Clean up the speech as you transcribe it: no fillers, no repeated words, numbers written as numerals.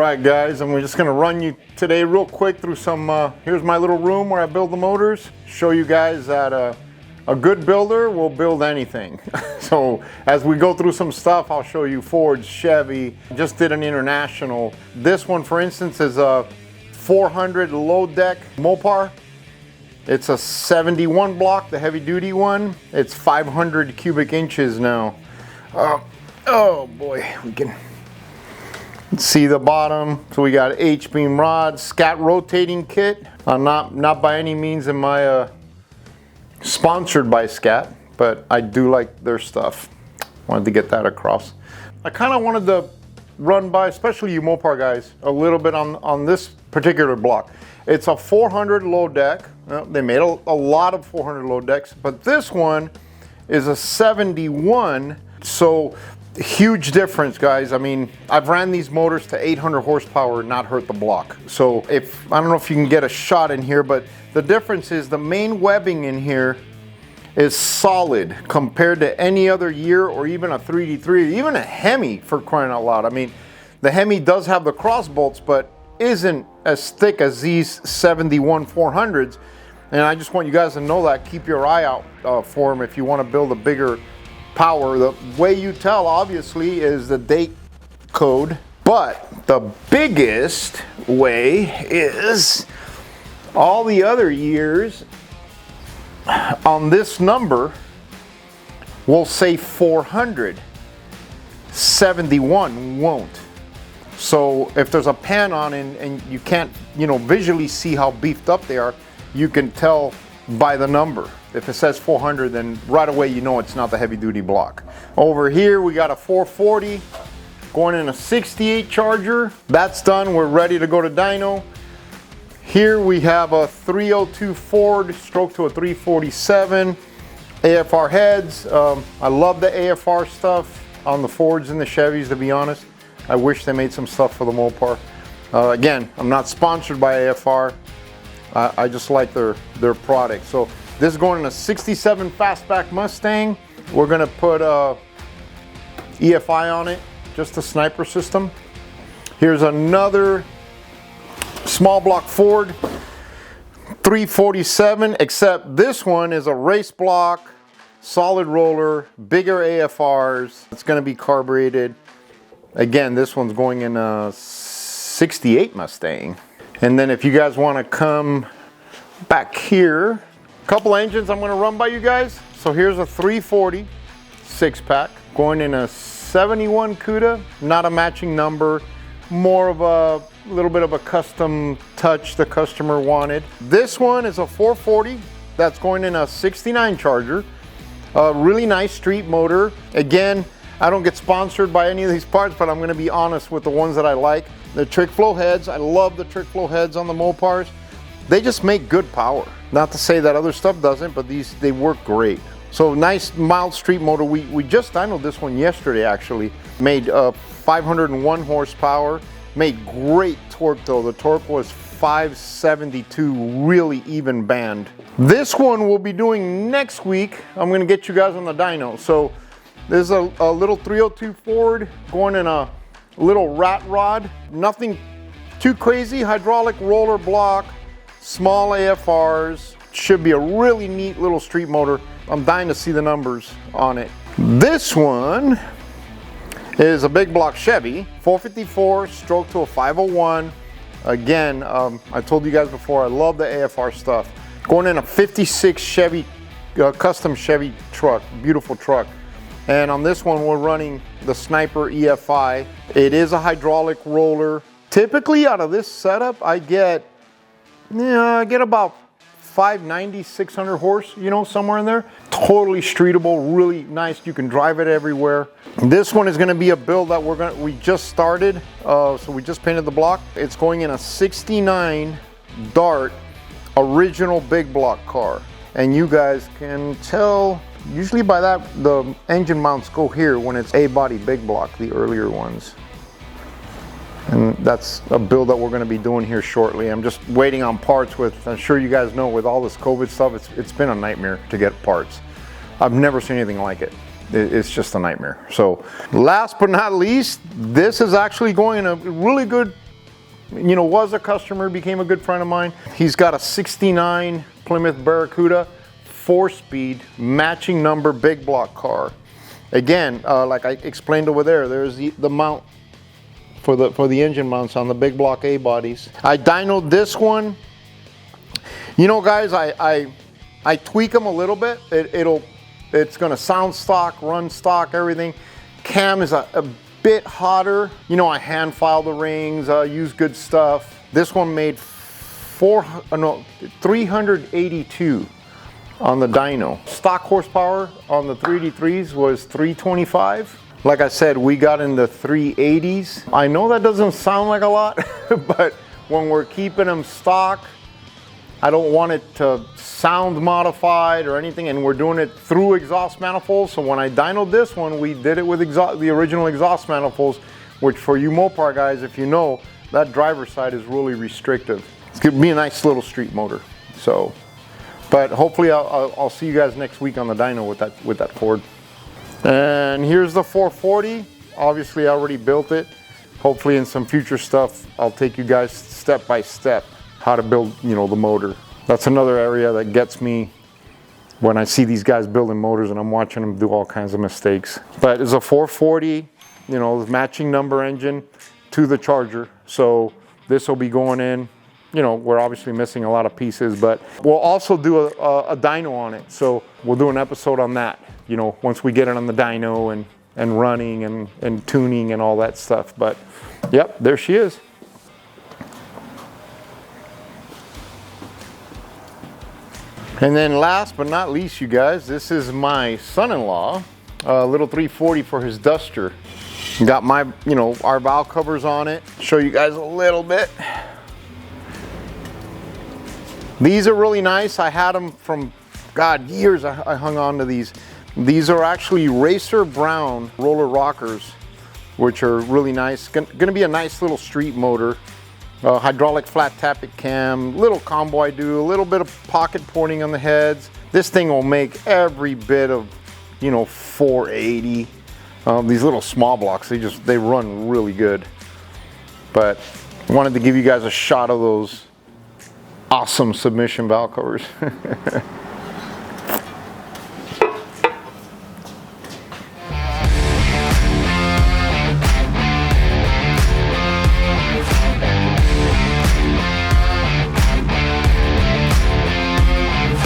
Alright guys, and we're just going to run you today real quick through some, here's my little room where I build the motors. Show you guys that a good builder will build anything. So as we go through some stuff, I'll show you Ford, Chevy. Just did an international. This one for instance is a 400 Lowdeck Mopar. It's a 71 block, the heavy duty one. It's 500 cubic inches now. Oh boy, we can see the bottom. So we got H-beam rods, scat rotating kit. Not by any means am I sponsored by Scat, but I do like their stuff. Wanted to get that across. I kind of wanted to run by, especially you Mopar guys, a little bit on this particular block. It's a 400 Lowdeck. Well, they made a lot of 400 Lowdecks, but this one is a 71. So huge difference, guys. I mean, I've ran these motors to 800 horsepower and not hurt the block. So I don't know if you can get a shot in here, but the difference is the main webbing in here is solid compared to any other year or even a 3D3, even a Hemi, for crying out loud. I mean, the Hemi does have the cross bolts, but isn't as thick as these 71 400s. And I just want you guys to know that. Keep your eye out for them if you want to build a bigger power. The way you tell obviously is the date code, but the biggest way is all the other years on this number will say 400. 71 won't. So if there's a pan on and you can't, visually see how beefed up they are, you can tell by the number. If it says 400, then right away you know it's not the heavy duty block. Over here we got a 440 going in a 68 Charger. That's done. We're ready to go to dyno. Here we have a 302 Ford stroke to a 347 AFR heads. I love the AFR stuff on the Fords and the Chevys, to be honest. I wish they made some stuff for the Mopar. Again, I'm not sponsored by AFR. I just like their product. So this is going in a 67 fastback Mustang. We're gonna put EFI on it, just a sniper system. Here's another small block Ford 347, except this one is a race block, solid roller, bigger AFRs. It's gonna be carbureted. Again, this one's going in a 68 Mustang. And then if you guys wanna come back here, a couple engines I'm gonna run by you guys. So here's a 340 6-pack going in a 71 CUDA, not a matching number, more of a little bit of a custom touch the customer wanted. This one is a 440 that's going in a 69 Charger, a really nice street motor. Again, I don't get sponsored by any of these parts, but I'm gonna be honest with the ones that I like. The trick flow heads, I love the trick flow heads on the Mopars. They just make good power. Not to say that other stuff doesn't, but they work great. So nice mild street motor. We just dynoed this one yesterday actually. Made 501 horsepower. Made great torque though. The torque was 572, really even band. This one we'll be doing next week. I'm gonna get you guys on the dyno. So there's a little 302 Ford going in a little rat rod. Nothing too crazy. Hydraulic roller block, small AFRs. Should be a really neat little street motor. I'm dying to see the numbers on it. This one is a big block Chevy, 454 stroke to a 501. Again, I told you guys before, I love the AFR stuff. Going in a 56 Chevy, custom Chevy truck, beautiful truck. And on this one, we're running the Sniper EFI. It is a hydraulic roller. Typically out of this setup, I get about 590, 600 horse, somewhere in there. Totally streetable, really nice. You can drive it everywhere. This one is gonna be a build that we just started. So we just painted the block. It's going in a 69 Dart, original big block car. And you guys can tell, usually by that, the engine mounts go here when it's A-body big block, the earlier ones. And that's a build that we're going to be doing here shortly. I'm just waiting on parts I'm sure you guys know with all this COVID stuff, it's been a nightmare to get parts. I've never seen anything like it. It's just a nightmare. So last but not least, this is actually going in a really good you know, was a customer, became a good friend of mine. He's got a 69 Plymouth Barracuda, 4-speed, matching number, big block car. Again, like I explained over there, there's the mount for the engine mounts on the big block A bodies. I dynoed this one. You know, guys, I tweak them a little bit. It's gonna sound stock, run stock, everything. Cam is a bit hotter. You know, I hand file the rings, use good stuff. This one made 382 on the dyno. Stock horsepower on the 383s was 325. Like I said, we got in the 380s. I know that doesn't sound like a lot, but when we're keeping them stock, I don't want it to sound modified or anything, and we're doing it through exhaust manifolds. So when I dynoed this one, we did it with the original exhaust manifolds, which for you Mopar guys, if you know, that driver's side is really restrictive. It's gonna be a nice little street motor. So, but hopefully I'll see you guys next week on the dyno with that Ford. And here's the 440. Obviously I already built it. Hopefully in some future stuff, I'll take you guys step by step how to build, you know, the motor. That's another area that gets me when I see these guys building motors and I'm watching them do all kinds of mistakes. But it's a 440, you know, matching number engine to the Charger. So this will be going in, you know, we're obviously missing a lot of pieces, but we'll also do a dyno on it. So we'll do an episode on that, you know, once we get it on the dyno and running and tuning and all that stuff. But yep, there she is. And then last but not least, you guys, this is my son-in-law, a little 340 for his Duster. Got my, you know, our valve covers on it. Show you guys a little bit. These are really nice. I had them from, God, years I hung on to these. These are actually Racer Brown roller rockers, which are really nice. Gonna be a nice little street motor. Hydraulic flat tappet cam, little combo I do, a little bit of pocket porting on the heads. This thing will make every bit of, you know, 480. These little small blocks, they run really good. But I wanted to give you guys a shot of those awesome submission valve covers.